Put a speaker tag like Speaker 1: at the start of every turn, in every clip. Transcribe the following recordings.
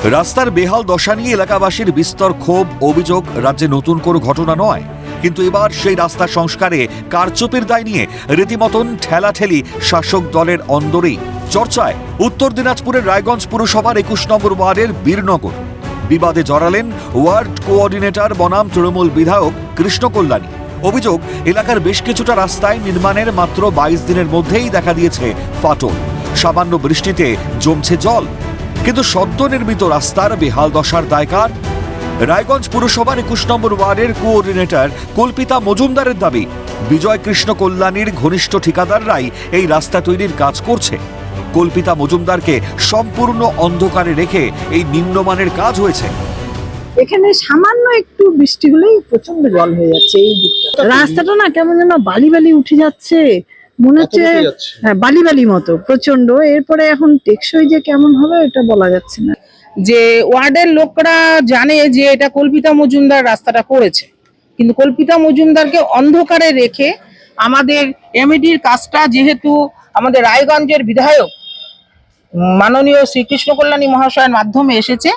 Speaker 1: রাস্তার বেহাল দশা নিয়ে এলাকাবাসীর বিস্তর ক্ষোভ অভিযোগ রাজ্যে নতুন কোনো ঘটনা নয়, কিন্তু এবার সেই রাস্তা সংস্কারে কারচুপির দায় নিয়ে রীতিমতন ঠেলাঠেলি শাসক দলের অন্দরেই। চর্চায় উত্তর দিনাজপুরের রায়গঞ্জ পুরসভার ২১ নম্বর ওয়ার্ডের বীরনগর। বিবাদে জড়ালেন ওয়ার্ড কোঅর্ডিনেটর বনাম তৃণমূল বিধায়ক কৃষ্ণ কল্যাণী। অভিযোগ, এলাকার বেশ কিছুটা রাস্তায় নির্মাণের মাত্র ২২ দিনের মধ্যেই দেখা দিয়েছে ফাটল, সামান্য বৃষ্টিতে জমছে জল। কিন্তু সদ্য নির্মিত রাস্তার বেহাল দশার দায় কার? রায়গঞ্জ পুরসভার ২১ নম্বর ওয়ার্ডের কোঅর্ডিনেটর কল্পিতা মজুমদারের দাবি, বিজয় কৃষ্ণ কল্যাণীর ঘনিষ্ঠ ঠিকাদাররাই এই রাস্তা তৈরির কাজ করছে। কল্পিতা মজুমদারকে সম্পূর্ণ অন্ধকারে রেখে এই নিম্নমানের কাজ হয়েছে।
Speaker 2: এখানে সামান্য একটু বৃষ্টি হলেই প্রচন্ড জল হয়ে যাচ্ছে। এই দিকটা রাস্তাটা না কেমন যেন বালি বালি উঠে যাচ্ছে, মনে হচ্ছে হ্যাঁ বালি বালি মতো প্রচন্ড। এরপরে এখন টেকসই যে কেমন হবে এটা বলা যাচ্ছে না।
Speaker 3: যে ওয়ার্ডের লোকরা জানে যে এটা কল্পিতা মজুমদার রাস্তাটা করেছে, কিন্তু কল্পিতা মজুমদারকে অন্ধকারে রেখে আমাদের এমইডির কাজটা, যেহেতু আমাদের রায়গঞ্জের বিধায়ক মাননীয় শ্রীকৃষ্ণ কল্যাণী মহাশয়ের মাধ্যমে এসেছে,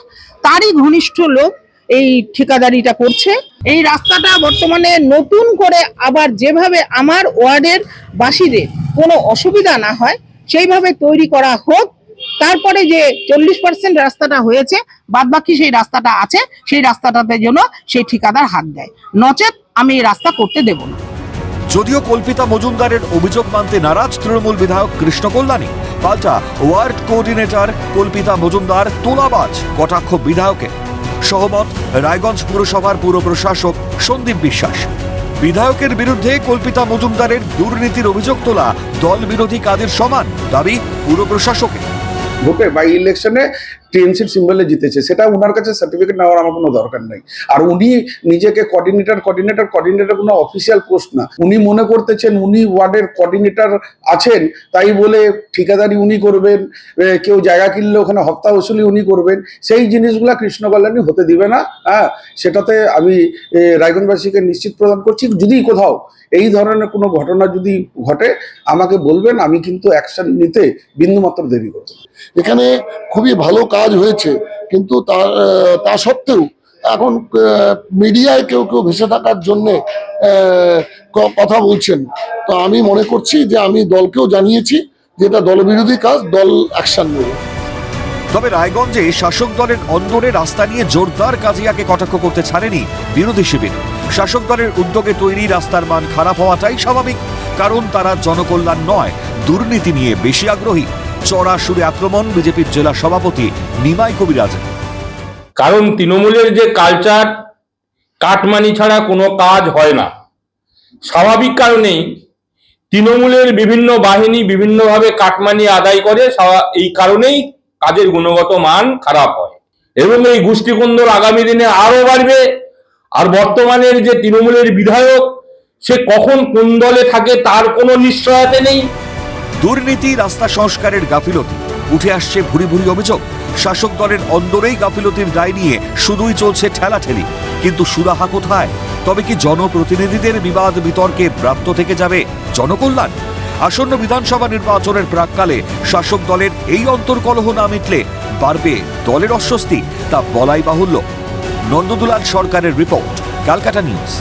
Speaker 3: তারই ঘনিষ্ঠ লোক এই ঠিকাদারিটা করছে। এই রাস্তাটা বর্তমানে নতুন করে আবার যেভাবে আমার ওয়ার্ডের বাসীদের কোনো অসুবিধা না হয় সেইভাবে তৈরি করা হোক। তারপরে যে 40% রাস্তাটা হয়েছে, বাদবাকি সেই রাস্তাটা আছে, সেই রাস্তাটাতে যেন সেই ঠিকাদার হাত দেয়, নচেত আমি এই রাস্তা করতে দেব না।
Speaker 1: যদিও কল্পিতা মজুমদারের অভিযোগ মানতে নারাজ তৃণমূল বিধায়ক কৃষ্ণ কল্যাণী, পাল্টা ওয়ার্ড কোঅর্ডিনেটর কল্পিতা মজুমদার তোলাবাজ কটাক্ষ বিধায়কের। সহমত রায়গঞ্জ পুরসভার পুর প্রশাসক সন্দীপ বিশ্বাস। বিধায়কের বিরুদ্ধে কল্পিতা মজুমদারের দুর্নীতির অভিযোগ তোলা দল বিরোধী কাজের সমান, দাবি পুর প্রশাসকের।
Speaker 4: ভোটে বাই ইলেকশনে টিএমসির সিম্বলে জিতেছে, সেটা ওনার কাছে সার্টিফিকেট নেওয়ার আমার কোনো দরকার নেই। আর উনি নিজেকে কোঅর্ডিনেটর কোনো অফিসিয়াল পোস্ট না। উনি মনে করতেছেন উনি ওয়ার্ডের কোঅর্ডিনেটর আছেন, তাই বলে ঠিকাদারি উনি করবেন, কেউ জায়গা কিনলে ওখানে হপ্তা উসুলি উনি করবেন। সেই জিনিসগুলা কৃষ্ণ কল্যাণী হতে দিবে না। হ্যাঁ, সেটাতে আমি রায়গঞ্জবাসীকে নিশ্চিত প্রদান করছি। যদি কোথাও এই ধরনের কোনো ঘটনা যদি ঘটে আমাকে বলবেন, আমি কিন্তু অ্যাকশন নিতে বিন্দুমাত্র দেরি করব।
Speaker 5: এখানে খুবই ভালো কাজ হয়েছে, কিন্তু তা সত্ত্বেও এখন মিডিয়ায় কেউ ভেসে থাকার জন্যে কথা বলছেন। তো আমি মনে করছি যে আমি দলকেও জানিয়েছি যে এটা দলবিরোধী কাজ, দল অ্যাকশন নেবে।
Speaker 1: তবে রায়গঞ্জে শাসক দলের অন্দরে রাস্তা নিয়ে জোরদার কাজিয়াকে কটাক্ষ করতে ছাড়েনি বিরোধী শিবির। শাসক দলের উদ্যোগে তৈরি রাস্তার মান খারাপ হওয়াটাই স্বাভাবিক, কারণ তারা জনকল্যাণ নয় দুর্নীতি নিয়ে বেশি আগ্রহী। চড়া সুরে আক্রমণ বিজেপির জেলা সভাপতি নিমাই কবিরাজ।
Speaker 6: কারণ তৃণমূলের যে কালচার, কাটমানি ছাড়া কোনো কাজ হয় না। স্বাভাবিক কারণেই তৃণমূলের বিভিন্ন বাহিনী বিভিন্নভাবে কাটমানি আদায় করে, এই কারণেই কাজের গুণগত মান খারাপ হয় এবং এই গোষ্ঠীকন্দল আগামী দিনে আরো বাড়বে। আর বর্তমানের যে তৃণমূলের বিধায়ক, সে কখন কোন দলে থাকে তার কোনো নিশ্চয়তা নেই।
Speaker 1: দুর্নীতি, রাস্তা সংস্কারের গাফিলতি, উঠে আসছে ভুরি ভুরি অভিযোগ। শাসক দলের অন্দরেই গাফিলতির দায় নিয়ে শুধুই চলছে ঠেলাঠেলি, কিন্তু সুরাহা কোথায়? তবে কি জনপ্রতিনিধিদের বিবাদ বিতর্কে ব্রাত্য থেকে যাবে জনকল্যাণ? আসন্ন বিধানসভা নির্বাচনের প্রাককালে শাসক দলের এই অন্তর্কলহ না মিটলে বাড়বে দলের অস্বস্তি, তা বলাই বাহুল্য। নন্দদুলাল সরকারের রিপোর্ট, ক্যালকাটা নিউজ।